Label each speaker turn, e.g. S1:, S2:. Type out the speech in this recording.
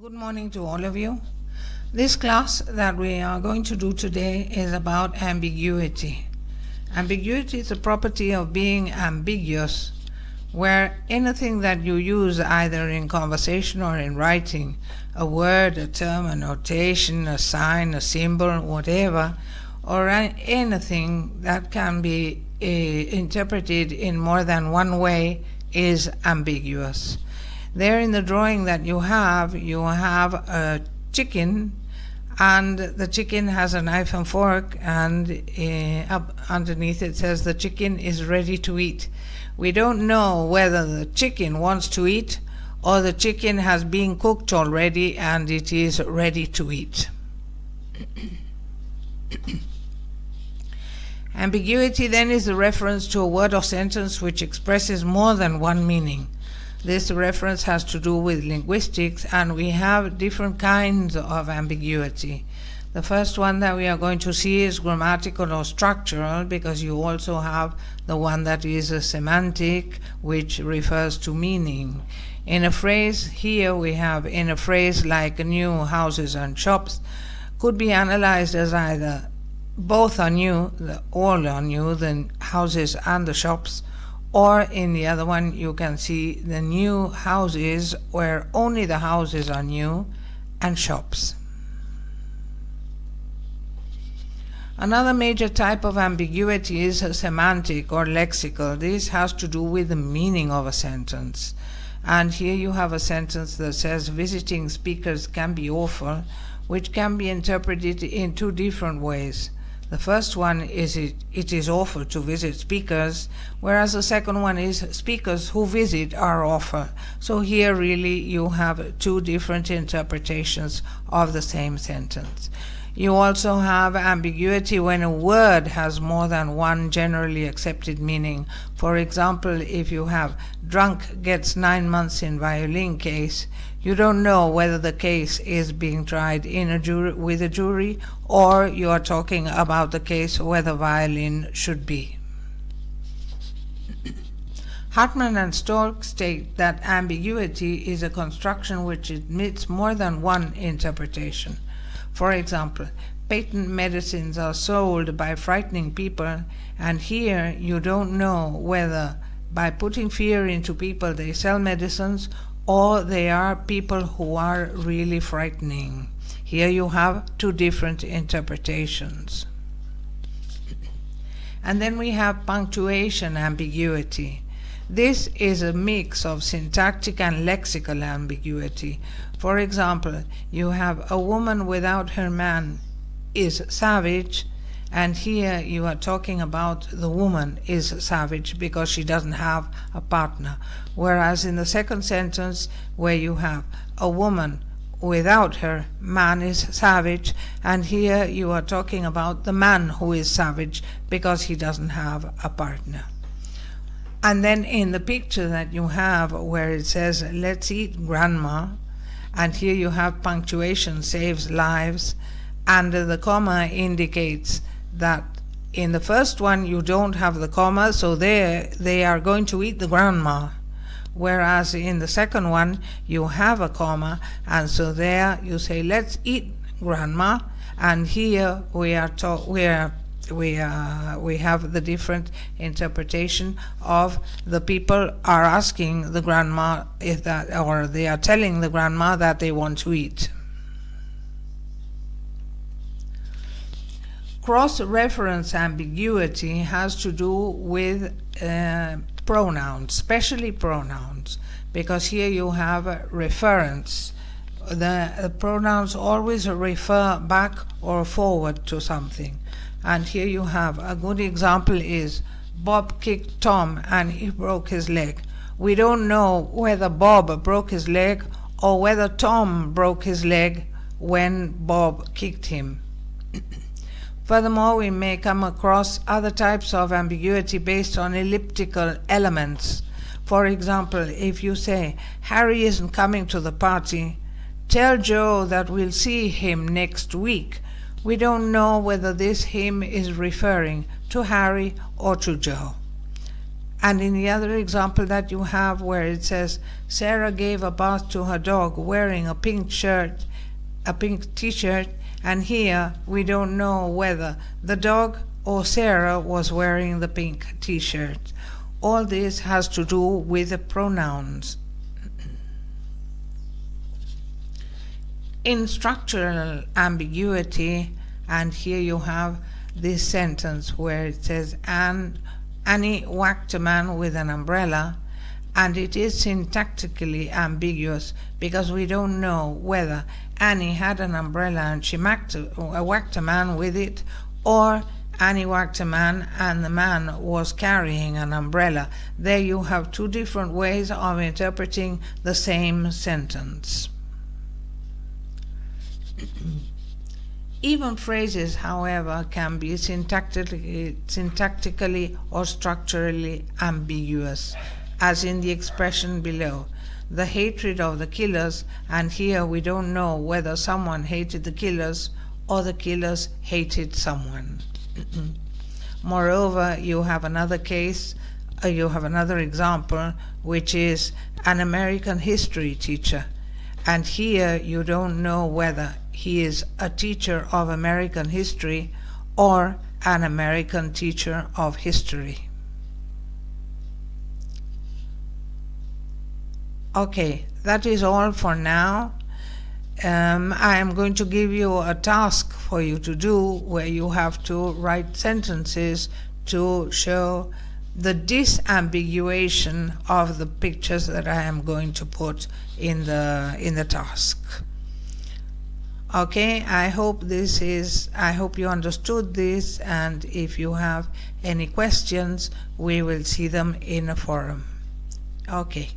S1: Good morning to all of you. This class that we are going to do today is about ambiguity. Ambiguity is a property of being ambiguous, where anything that you use either in conversation or in writing, a word, a term, a notation, a sign, a symbol, whatever, or anything that can be interpreted in more than one way is ambiguous. There in the drawing that you have a chicken, and the chicken has a knife and fork, and up underneath it says the chicken is ready to eat. We don't know whether the chicken wants to eat or the chicken has been cooked already and it is ready to eat. Ambiguity then is a reference to a word or sentence which expresses more than one meaning. This reference has to do with linguistics, and we have different kinds of ambiguity. The first one that we are going to see is grammatical or structural, because you also have the one that is a semantic, which refers to meaning. In a phrase, here we have in a phrase like new houses and shops, could be analyzed as either both are new, all are new, the houses and the shops, or in the other one you can see the new houses where only the houses are new and shops. Another major type of ambiguity is semantic or lexical. This has to do with the meaning of a sentence. And here you have a sentence that says visiting speakers can be awful, which can be interpreted in two different ways. The first one is it is awful to visit speakers, whereas the second one is speakers who visit are awful. So here really you have two different interpretations of the same sentence. You also have ambiguity when a word has more than one generally accepted meaning. For example, if you have drunk gets 9 months in violin case, you don't know whether the case is being tried in a jury with a jury, or you are talking about the case where the violin should be. Hartman and Stork state that ambiguity is a construction which admits more than one interpretation. For example, patent medicines are sold by frightening people, and here you don't know whether by putting fear into people they sell medicines, or they are people who are really frightening. Here you have two different interpretations. And then we have punctuation ambiguity. This is a mix of syntactic and lexical ambiguity. For example, you have a woman without her man is savage, and here you are talking about the woman is savage because she doesn't have a partner. Whereas in the second sentence, where you have a woman without her man is savage, and here you are talking about the man who is savage because he doesn't have a partner. And then in the picture that you have where it says let's eat grandma, and here you have punctuation saves lives, and the comma indicates that in the first one you don't have the comma, so there they are going to eat the grandma, whereas in the second one you have a comma, and so there you say let's eat grandma, and here we have the different interpretation of the people are asking the grandma if that, or they are telling the grandma that they want to eat. Cross-reference ambiguity has to do with pronouns, especially pronouns, because here you have a reference. The pronouns always refer back or forward to something. And here you have a good example is Bob kicked Tom and he broke his leg. We don't know whether Bob broke his leg or whether Tom broke his leg when Bob kicked him. Furthermore, we may come across other types of ambiguity based on elliptical elements. For example, if you say, Harry isn't coming to the party, tell Joe that we'll see him next week. We don't know whether this him is referring to Harry or to Joe. And in the other example that you have where it says, Sarah gave a bath to her dog wearing a pink t-shirt, and here we don't know whether the dog or Sarah was wearing the pink t-shirt. All this has to do with the pronouns. In structural ambiguity, and here you have this sentence where it says, Annie whacked a man with an umbrella, and it is syntactically ambiguous because we don't know whether Annie had an umbrella and she whacked a man with it, or Annie whacked a man and the man was carrying an umbrella. There you have two different ways of interpreting the same sentence. Even phrases, however, can be syntactically or structurally ambiguous, as in the expression below, the hatred of the killers, and here we don't know whether someone hated the killers or the killers hated someone. Moreover, you have another example, which is an American history teacher, and here you don't know whether he is a teacher of American history or an American teacher of history. Okay, that is all for now. I am going to give you a task for you to do where you have to write sentences to show the disambiguation of the pictures that I am going to put in the task. Okay, I hope you understood this, and if you have any questions, we will see them in a forum. Okay.